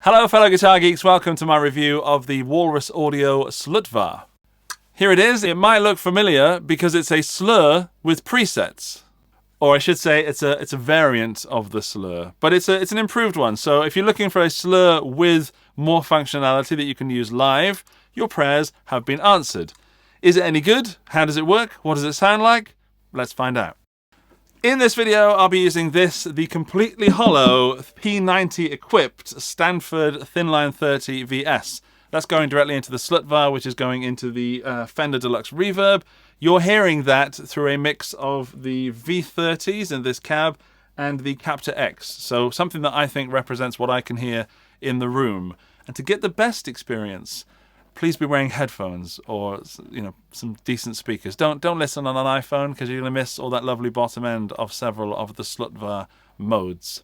Hello fellow guitar geeks, welcome to my review of the Walrus Audio SLÖTVÅ. Here it is. It might look familiar because it's a slur with presets. Or I should say it's a variant of the slur, but it's an improved one. So if you're looking for a slur with more functionality that you can use live, your prayers have been answered. Is it any good? How does it work? What does it sound like? Let's find out. In this video, I'll be using the completely hollow P90 equipped Stanford Thinline 30 VS. That's going directly into the SLÖTVÅ, which is going into the Fender Deluxe Reverb. You're hearing that through a mix of the V30s in this cab and the Captor X. So something that I think represents what I can hear in the room. And to get the best experience, please be wearing headphones or, you know, some decent speakers. Don't listen on an iPhone because you're going to miss all that lovely bottom end of several of the SLÖTVA modes.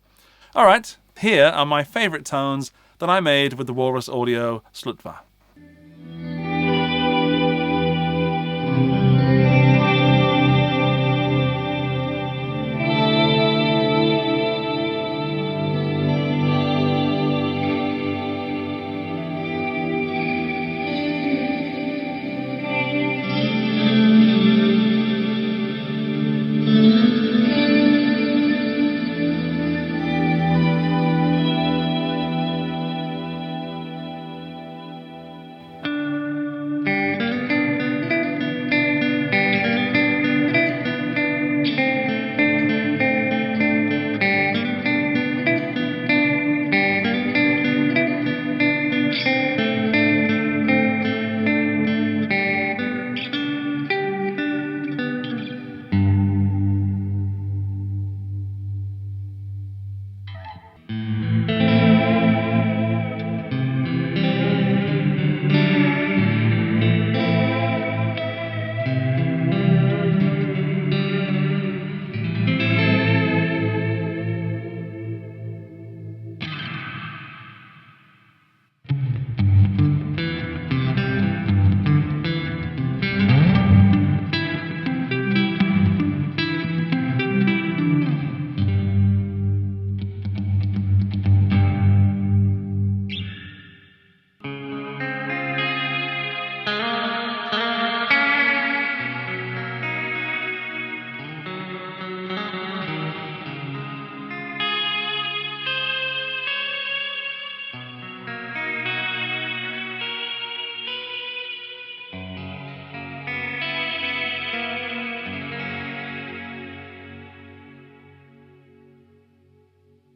All right, here are my favorite tones that I made with the Walrus Audio SLÖTVÅ.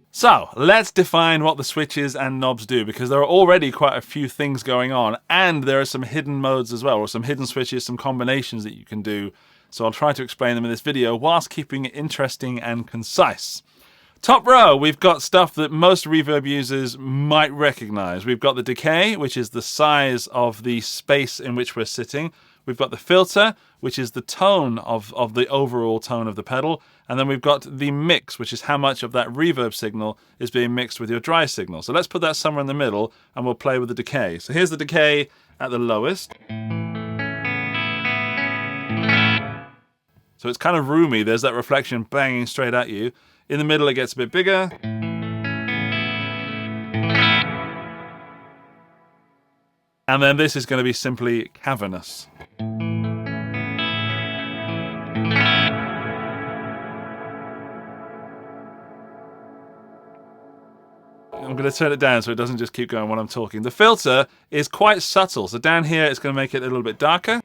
So, let's define what the switches and knobs do, because there are already quite a few things going on, and there are some hidden modes as well, or some hidden switches, some combinations that you can do. So I'll try to explain them in this video, whilst keeping it interesting and concise. Top row, we've got stuff that most reverb users might recognize. We've got the decay, which is the size of the space in which we're sitting. We've got the filter, which is the tone of the overall tone of the pedal. And then we've got the mix, which is how much of that reverb signal is being mixed with your dry signal. So let's put that somewhere in the middle and we'll play with the decay. So here's the decay at the lowest. So it's kind of roomy. There's that reflection banging straight at you. In the middle, it gets a bit bigger. And then this is going to be simply cavernous. I'm going to turn it down so it doesn't just keep going when I'm talking. The filter is quite subtle. So down here, it's going to make it a little bit darker.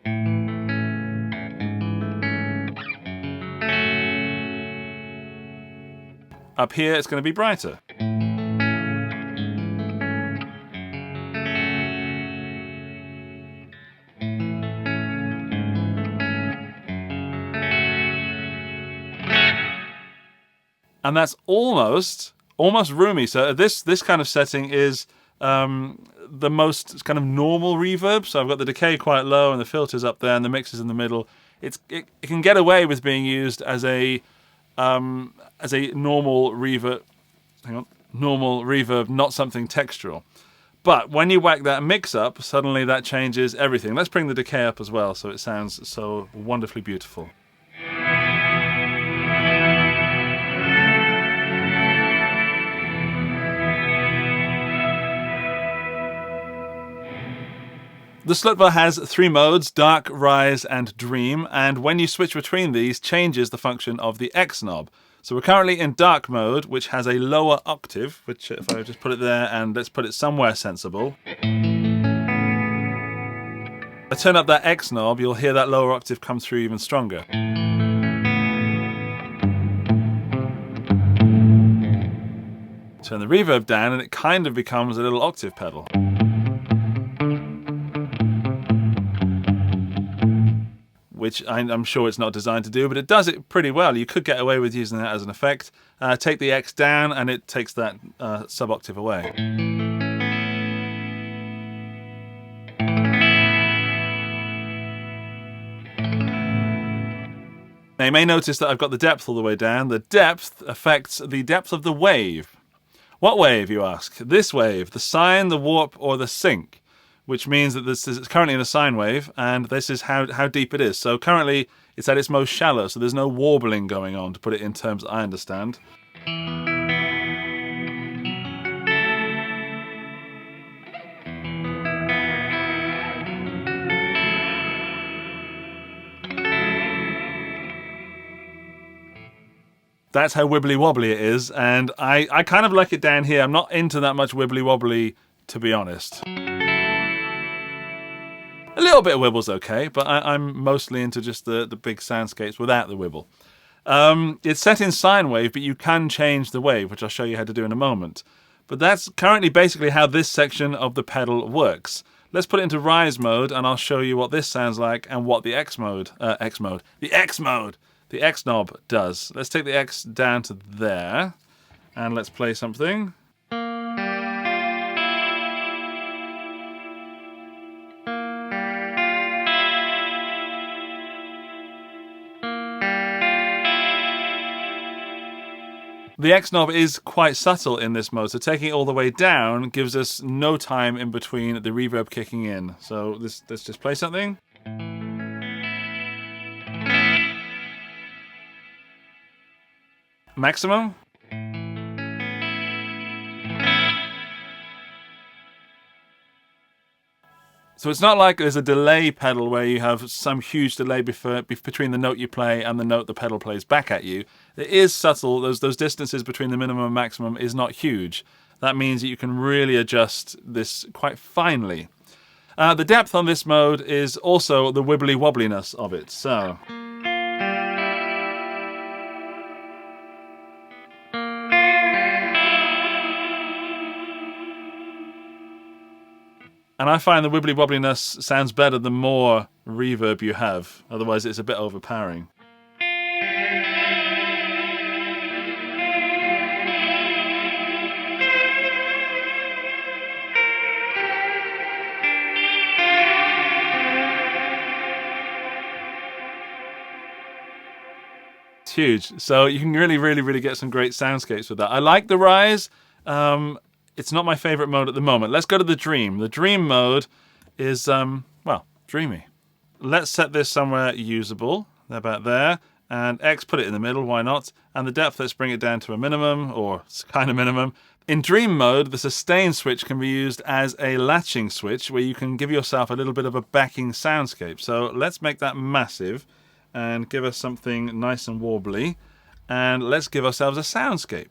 Up here, it's going to be brighter. And that's almost roomy. So this kind of setting is the most kind of normal reverb. So I've got the decay quite low and the filter's up there and the mix is in the middle. It can get away with being used as a normal reverb. Normal reverb, not something textural. But when you whack that mix up, suddenly that changes everything. Let's bring the decay up as well so it sounds so wonderfully beautiful. The SLÖTVÅ has 3 modes, Dark, Rise, and Dream, and when you switch between these, changes the function of the X knob. So we're currently in Dark mode, which has a lower octave, which if I just put it there and let's put it somewhere sensible. If I turn up that X knob, you'll hear that lower octave come through even stronger. Turn the reverb down and it kind of becomes a little octave pedal. Which I'm sure it's not designed to do, but it does it pretty well. You could get away with using that as an effect. Take the X down and it takes that sub-octave away. Now you may notice that I've got the depth all the way down. The depth affects the depth of the wave. What wave, you ask? This wave, the sine, the warp, or the sync, which means that this is currently in a sine wave, and this is how deep it is. So currently it's at its most shallow, so there's no warbling going on, to put it in terms I understand. That's how wibbly wobbly it is, and I kind of like it down here. I'm not into that much wibbly wobbly, to be honest. A little bit of wibble's okay, but I'm mostly into just the big soundscapes without the wibble. It's set in sine wave, but you can change the wave, which I'll show you how to do in a moment. But that's currently basically how this section of the pedal works. Let's put it into rise mode, and I'll show you what this sounds like and what the the X knob does. Let's take the X down to there, and let's play something. The X knob is quite subtle in this mode, so taking it all the way down gives us no time in between the reverb kicking in. So let's just play something. Maximum. So it's not like there's a delay pedal where you have some huge delay between the note you play and the note the pedal plays back at you. It is subtle. Those distances between the minimum and maximum is not huge. That means that you can really adjust this quite finely. The depth on this mode is also the wibbly wobbliness of it. So. And I find the wibbly wobbliness sounds better the more reverb you have. Otherwise it's a bit overpowering. It's huge. So you can really get some great soundscapes with that. I like the rise. It's not my favorite mode at the moment. Let's go to the Dream. The Dream mode is, well, dreamy. Let's set this somewhere usable, about there, and X, put it in the middle, why not? And the depth, let's bring it down to a minimum, or kind of minimum. In Dream mode, the sustain switch can be used as a latching switch, where you can give yourself a little bit of a backing soundscape. So let's make that massive, and give us something nice and warbly, and let's give ourselves a soundscape.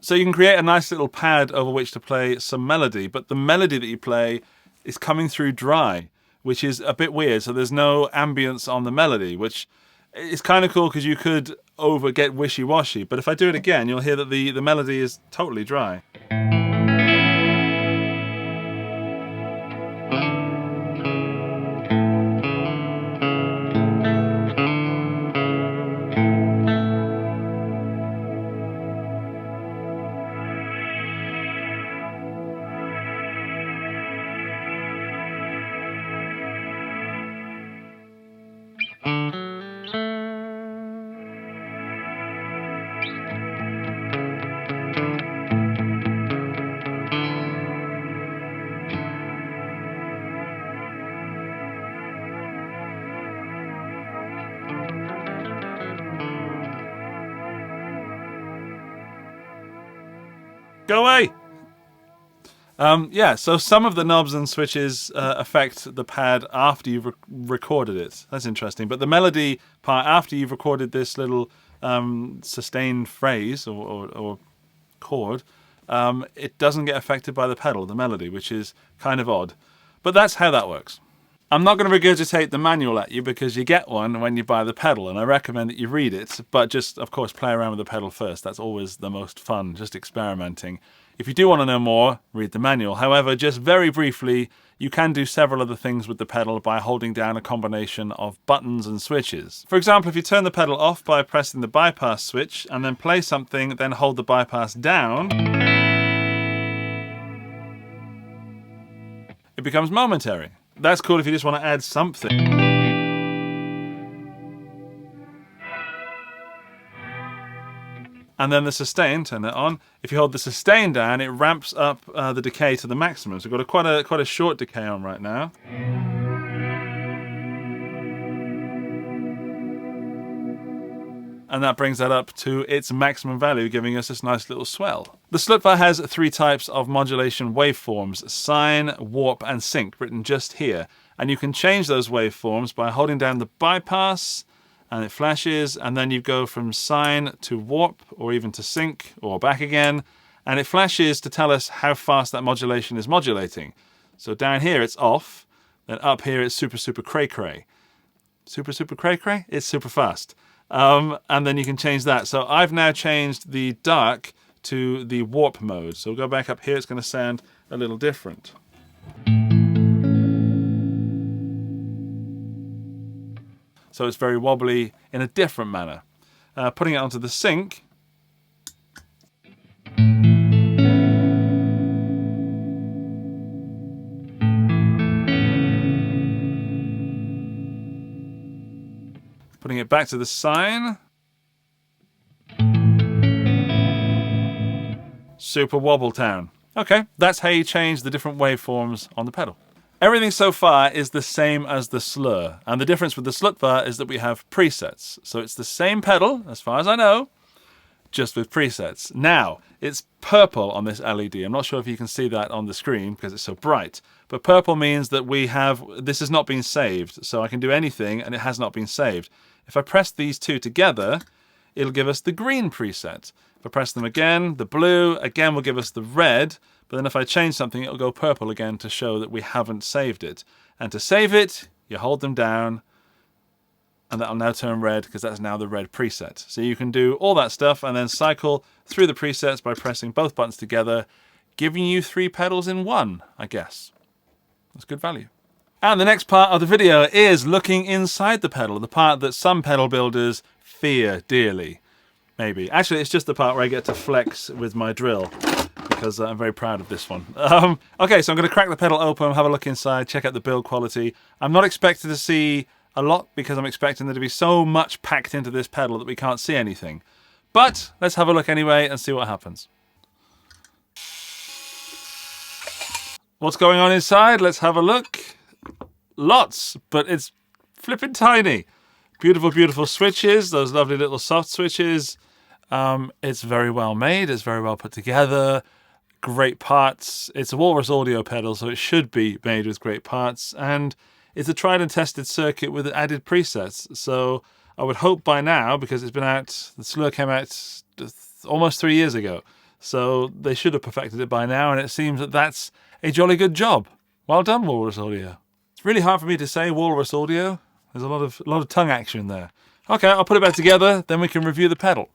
So you can create a nice little pad over which to play some melody, but the melody that you play is coming through dry, which is a bit weird. So there's no ambience on the melody, which is kind of cool because you could get wishy-washy. But if I do it again, you'll hear that the melody is totally dry. Go away! Yeah, so some of the knobs and switches affect the pad after you've recorded it. That's interesting. But the melody part, after you've recorded this little sustained phrase or chord, it doesn't get affected by the pedal, the melody, which is kind of odd. But that's how that works. I'm not going to regurgitate the manual at you because you get one when you buy the pedal, and I recommend that you read it, but just, of course, play around with the pedal first. That's always the most fun, just experimenting. If you do want to know more, read the manual. However, just very briefly, you can do several other things with the pedal by holding down a combination of buttons and switches. For example, if you turn the pedal off by pressing the bypass switch and then play something, then hold the bypass down, it becomes momentary. That's cool if you just want to add something. And then the sustain, turn that on. If you hold the sustain down, it ramps up the decay to the maximum. So we've got quite a short decay on right now. And that brings that up to its maximum value, giving us this nice little swell. The SLÖTVÅ has 3 types of modulation waveforms: sine, warp, and sync, written just here. And you can change those waveforms by holding down the bypass, and it flashes, and then you go from sine to warp, or even to sync, or back again, and it flashes to tell us how fast that modulation is modulating. So down here it's off, then up here it's super cray cray. Super cray cray? It's super fast. And then you can change that. So I've now changed the dark to the warp mode. So we'll go back up here, it's going to sound a little different. So it's very wobbly in a different manner. Putting it onto the sync, putting it back to the sine, super wobble town. Okay, that's how you change the different waveforms on the pedal. Everything so far is the same as the slur, and the difference with the SLÖTVÅ is that we have presets. So it's the same pedal, as far as I know, just with presets. Now, it's purple on this LED. I'm not sure if you can see that on the screen because it's so bright, but purple means that this has not been saved, so I can do anything and it has not been saved. If I press these two together, it'll give us the green preset. If I press them again, the blue, again will give us the red, but then if I change something, it'll go purple again to show that we haven't saved it. And to save it, you hold them down, and that'll now turn red because that's now the red preset. So you can do all that stuff and then cycle through the presets by pressing both buttons together, giving you 3 pedals in one, I guess. That's good value. And the next part of the video is looking inside the pedal, the part that some pedal builders fear dearly. Maybe. Actually, it's just the part where I get to flex with my drill, because I'm very proud of this one. Okay, so I'm going to crack the pedal open, have a look inside, check out the build quality. I'm not expecting to see a lot because I'm expecting there to be so much packed into this pedal that we can't see anything. But let's have a look anyway and see what happens. What's going on inside? Let's have a look. Lots, but it's flipping tiny. Beautiful, beautiful switches, those lovely little soft switches. It's very well made, it's very well put together. Great parts. It's a Walrus audio pedal, so it should be made with great parts. And it's a tried and tested circuit with added presets. So I would hope by now, because it's been out, the SLÖ came out almost 3 years ago. So they should have perfected it by now, and it seems that that's a jolly good job. Well done, Walrus Audio. It's really hard for me to say Walrus Audio. There's a lot of tongue action there. Okay, I'll put it back together, then we can review the pedal.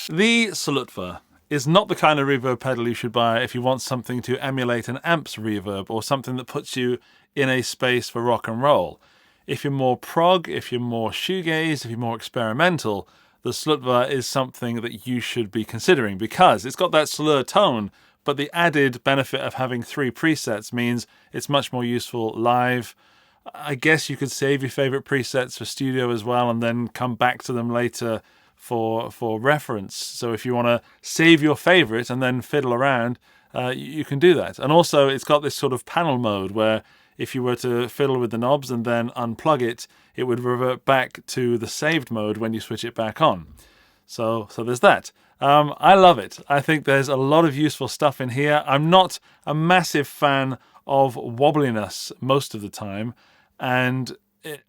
The SLÖTVÅ is not the kind of reverb pedal you should buy if you want something to emulate an amp's reverb or something that puts you in a space for rock and roll. If you're more prog, if you're more shoegaze, if you're more experimental, the SLÖTVÅ is something that you should be considering because it's got that slur tone, but the added benefit of having 3 presets means it's much more useful live. I guess you could save your favorite presets for studio as well and then come back to them later for reference. So if you want to save your favorite and then fiddle around, you can do that. And also it's got this sort of panel mode where if you were to fiddle with the knobs and then unplug it, it would revert back to the saved mode when you switch it back on. So there's that. I love it. I think there's a lot of useful stuff in here. I'm not a massive fan of wobbliness most of the time, and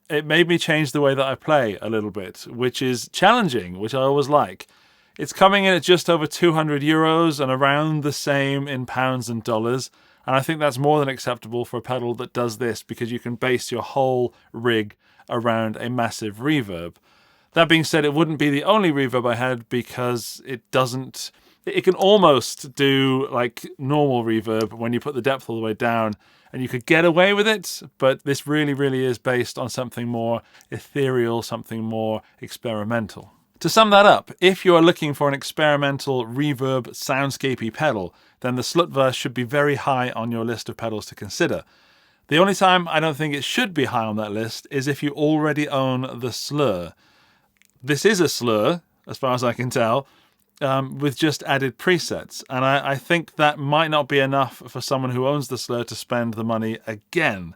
it made me change the way that I play a little bit, which is challenging, which I always like. It's coming in at just over €200 and around the same in pounds and dollars, and I think that's more than acceptable for a pedal that does this, because you can base your whole rig around a massive reverb. That being said, it wouldn't be the only reverb I had, because it can almost do like normal reverb when you put the depth all the way down, and you could get away with it, but this really, really is based on something more ethereal, something more experimental. To sum that up, if you are looking for an experimental reverb soundscapey pedal, then the SLÖTVÅ should be very high on your list of pedals to consider. The only time I don't think it should be high on that list is if you already own the SLÖ. This is a SLÖ, as far as I can tell, with just added presets, and I think that might not be enough for someone who owns the SLÖ to spend the money again.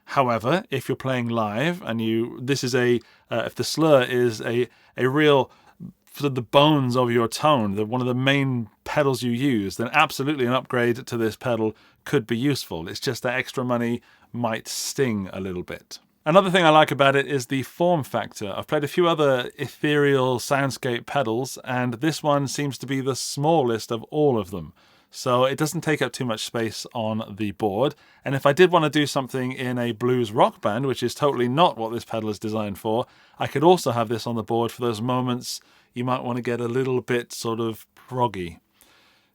However, if you're playing live and if the SLÖ is a real sort of the bones of your tone, one of the main pedals you use, then absolutely an upgrade to this pedal could be useful. It's just that extra money might sting a little bit. Another thing I like about it is the form factor. I've played a few other ethereal soundscape pedals, and this one seems to be the smallest of all of them. So it doesn't take up too much space on the board. And if I did want to do something in a blues rock band, which is totally not what this pedal is designed for, I could also have this on the board for those moments you might want to get a little bit sort of proggy,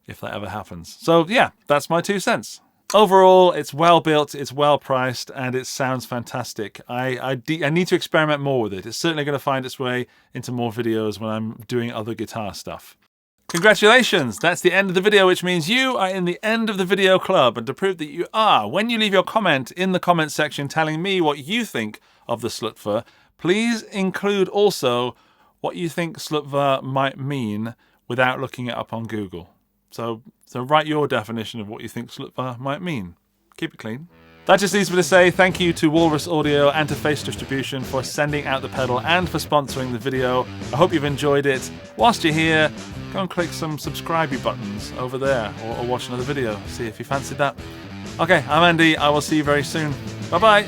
if that ever happens. So yeah, that's my 2 cents. Overall, it's well built, it's well priced, and it sounds fantastic. I need to experiment more with it. It's certainly going to find its way into more videos when I'm doing other guitar stuff. Congratulations! That's the end of the video, which means you are in the end of the video club. And to prove that you are, when you leave your comment in the comment section telling me what you think of the SLÖTVÅ, please include also what you think SLÖTVA might mean without looking it up on Google. So write your definition of what you think SLÖTVA might mean. Keep it clean. That just leaves me to say thank you to Walrus Audio and to Face Distribution for sending out the pedal and for sponsoring the video. I hope you've enjoyed it. Whilst you're here, go and click some subscribe buttons over there, or watch another video. See if you fancied that. Okay, I'm Andy. I will see you very soon. Bye-bye.